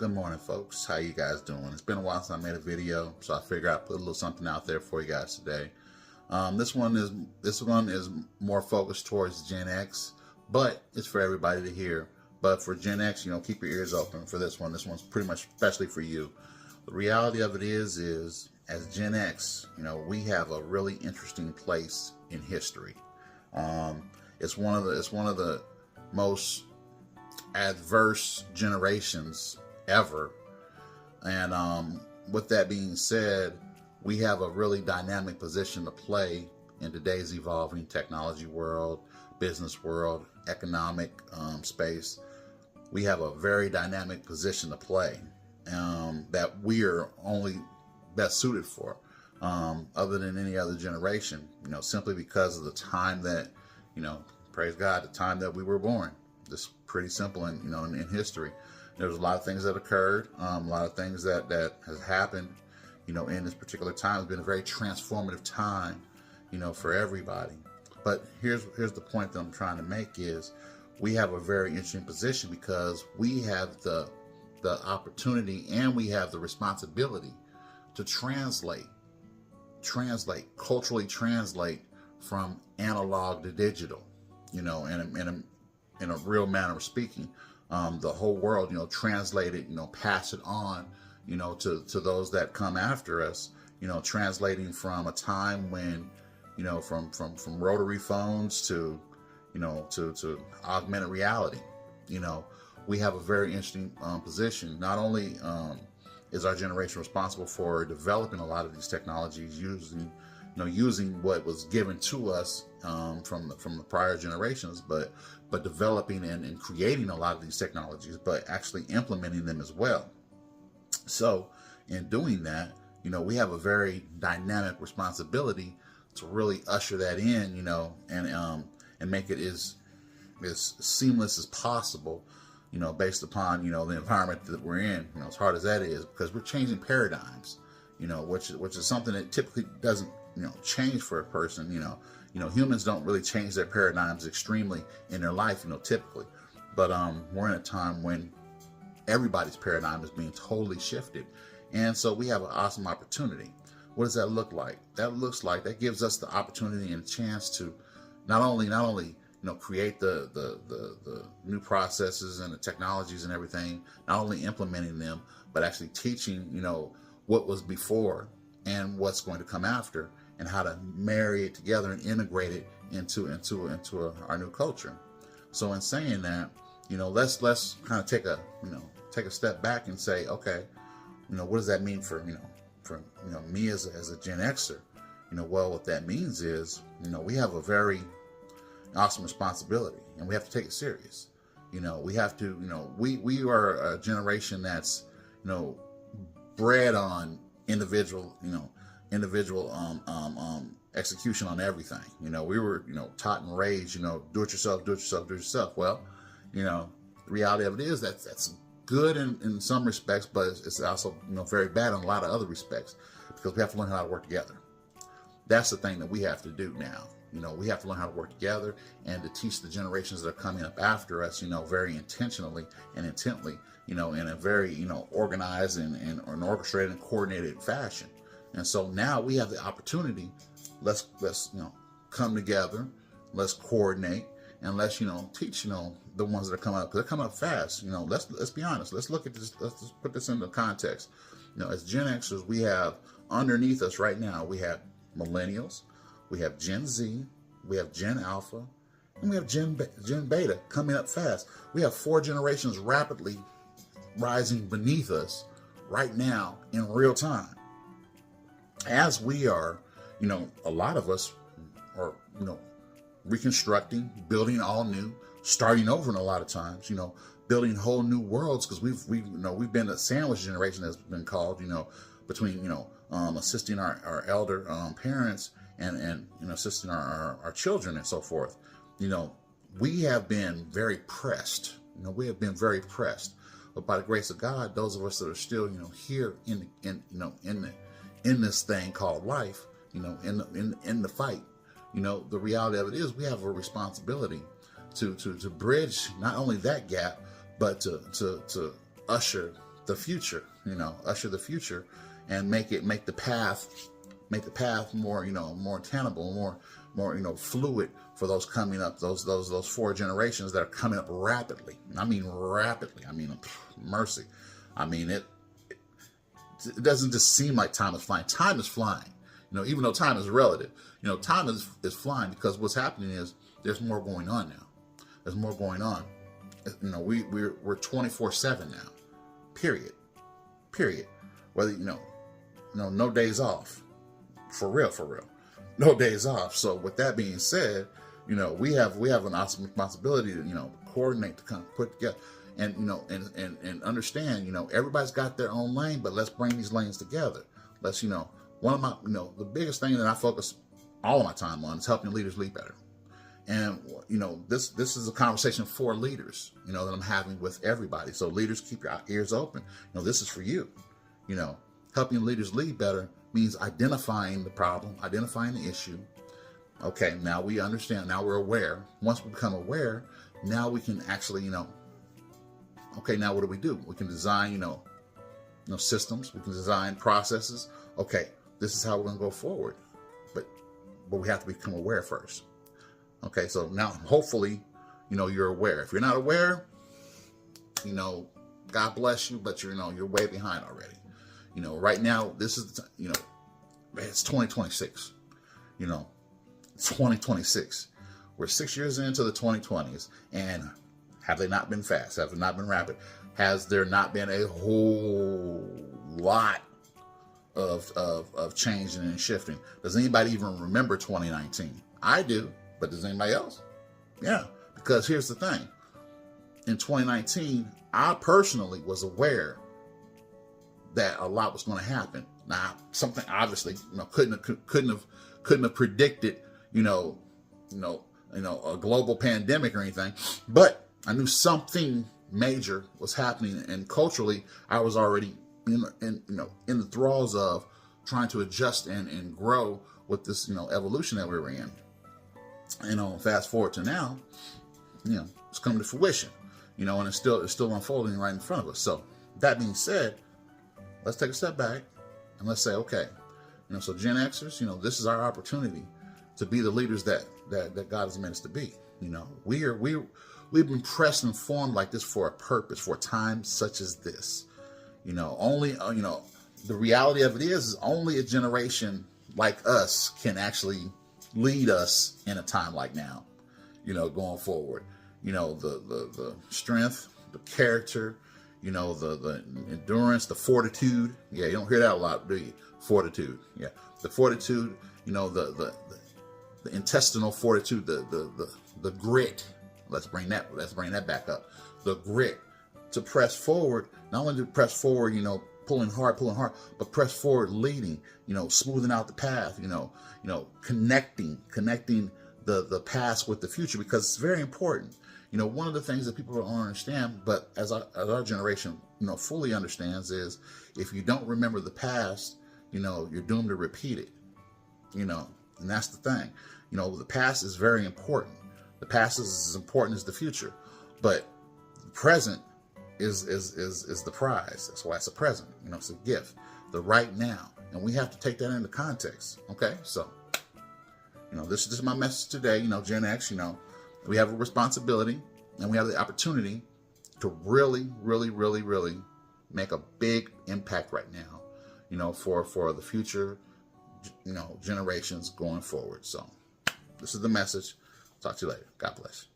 Good morning, folks. How you guys doing? It's been a while since I made a video, so I figured I'd put a little something out there for you guys today. This one is more focused towards Gen X, but it's for everybody to hear. But for Gen X, keep your ears open for this one. This one's pretty much especially for you. The reality of it is as Gen X, we have a really interesting place in history. It's one of the most adverse generations ever, and with that being said, we have a really dynamic position to play in today's evolving technology world, business world, economic space. We have a very dynamic position to play that we are only best suited for, other than any other generation, simply because of the time that, praise God, the time that we were born. Just pretty simple in history. There's a lot of things that occurred, a lot of things that has happened, in this particular time. It's been a very transformative time, for everybody. But here's the point that I'm trying to make is we have a very interesting position because we have the opportunity and we have the responsibility to culturally translate from analog to digital, in a real manner of speaking. The whole world, translate it, pass it on, to those that come after us, translating from a time when, from rotary phones to augmented reality. We have a very interesting position. Not only is our generation responsible for developing a lot of these technologies using what was given to us from the prior generations, but developing and creating a lot of these technologies, but actually implementing them as well. So in doing that, we have a very dynamic responsibility to really usher that in, and make it as seamless as possible, based upon, the environment that we're in, as hard as that is, because we're changing paradigms, which is something that typically doesn't, change for a person. Humans don't really change their paradigms extremely in their life, typically. But we're in a time when everybody's paradigm is being totally shifted. And so we have an awesome opportunity. What does that look like? That gives us the opportunity and a chance to not only create the new processes and the technologies and everything, not only implementing them, but actually teaching, what was before and what's going to come after, and how to marry it together and integrate it into our new culture. So in saying that, let's kind of take a step back and say, okay, what does that mean for me as a Gen Xer? Well, what that means is, we have a very awesome responsibility, and we have to take it serious. We have to, we are a generation that's, bred on individual execution on everything. We were, taught and raised, do it yourself. Well, the reality of it is that's good in some respects, but it's also, very bad in a lot of other respects, because we have to learn how to work together. That's the thing that we have to do now. We have to learn how to work together and to teach the generations that are coming up after us, very intentionally and intently, in a very, organized and orchestrated and coordinated fashion. And so now we have the opportunity. Let's come together, let's coordinate, and let's teach the ones that are coming up, because they're coming up fast. Let's be honest. Let's look at this. Let's just put this into context. As Gen Xers, we have underneath us right now, we have millennials, we have Gen Z, we have Gen Alpha, and we have Gen Beta coming up fast. We have 4 generations rapidly rising beneath us right now in real time. As we are, a lot of us are, reconstructing, building all new, starting over in a lot of times, building whole new worlds, because we've been a sandwich generation, that's been called, between, assisting our elder parents and assisting our children and so forth. We have been very pressed. But by the grace of God, those of us that are still, here in this thing called life, in the fight, the reality of it is we have a responsibility to bridge not only that gap, but to usher the future, usher the future, and make the path more, more tenable, more fluid for those coming up, those 4 generations that are coming up rapidly. I mean rapidly. I mean, mercy. I mean it doesn't just seem like time is flying. Time is flying. Even though time is relative, time is flying, because what's happening is there's more going on now. There's more going on. We're 24/7 now. Period. Whether no days off. For real. No days off. So with that being said, we have an awesome responsibility to coordinate, to kind of put together, and and understand, everybody's got their own lane, but let's bring these lanes together. Let's one of my the biggest thing that I focus all of my time on is helping leaders lead better. And this is a conversation for leaders, that I'm having with everybody. So leaders, keep your ears open. This is for you. Helping leaders lead better means identifying the problem, identifying the issue. Okay, now we understand. Now we're aware. Once we become aware, now we can actually, okay, now what do we do? We can design, systems. We can design processes. Okay, this is how we're going to go forward. But we have to become aware first. Okay, so now hopefully, you're aware. If you're not aware, God bless you, but you're way behind already. Right now, this is, it's 2026. 2026. We're 6 years into the 2020s, and have they not been fast? Have they not been rapid? Has there not been a whole lot of changing and shifting? Does anybody even remember 2019? I do, but does anybody else? Yeah, because here's the thing. In 2019, I personally was aware that a lot was going to happen. Now, something obviously, couldn't have predicted, a global pandemic or anything, but I knew something major was happening, and culturally, I was already in the thralls of trying to adjust and grow with this, evolution that we were in. Fast forward to now, it's coming to fruition, and it's still unfolding right in front of us. So that being said, let's take a step back and let's say, okay, so Gen Xers, this is our opportunity to be the leaders that God has meant us to be. We've been pressed and formed like this for a purpose, for a time such as this. The reality of it is only a generation like us can actually lead us in a time like now, going forward. The strength, the character, the endurance, the fortitude. Yeah, you don't hear that a lot, do you? Fortitude. Yeah, the fortitude. The intestinal fortitude, the grit. Let's bring that back up. The grit to press forward. Not only to press forward, pulling hard, but press forward, leading. Smoothing out the path. Connecting the past with the future, because it's very important. One of the things that people don't understand, but as our generation, fully understands, is if you don't remember the past, you're doomed to repeat it. And that's the thing. The past is very important. The past is as important as the future, but the present is the prize. That's why it's a present. It's a gift. The right now, and we have to take that into context. Okay, so this is my message today. Gen X. We have a responsibility, and we have the opportunity to really, really, really, really make a big impact right now. For the future, generations going forward. So this is the message. Talk to you later. God bless.